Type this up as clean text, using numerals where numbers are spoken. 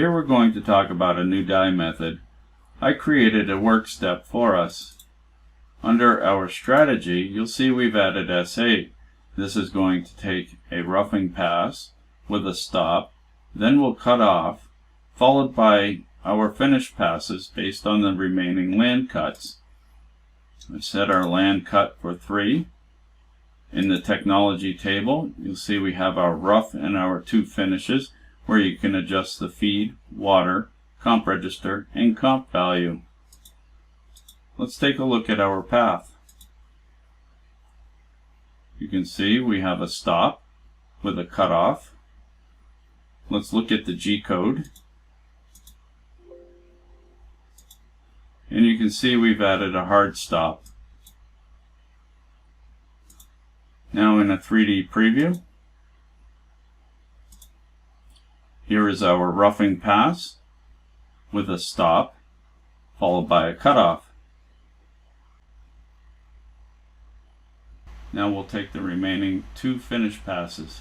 Here we're going to talk about a new die method. I created a work step for us. Under our strategy, you'll see we've added SA. This is going to take a roughing pass with a stop, then we'll cut off, followed by our finish passes based on the remaining land cuts. I set our land cut for 3. In the technology table, you'll see we have our rough and our 2 finishes, where you can adjust the feed, water, comp register, and comp value. Let's take a look at our path. You can see we have a stop with a cutoff. Let's look at the G code. And you can see we've added a hard stop. Now in a 3D preview, here is our roughing pass with a stop followed by a cutoff. Now we'll take the remaining 2 finish passes.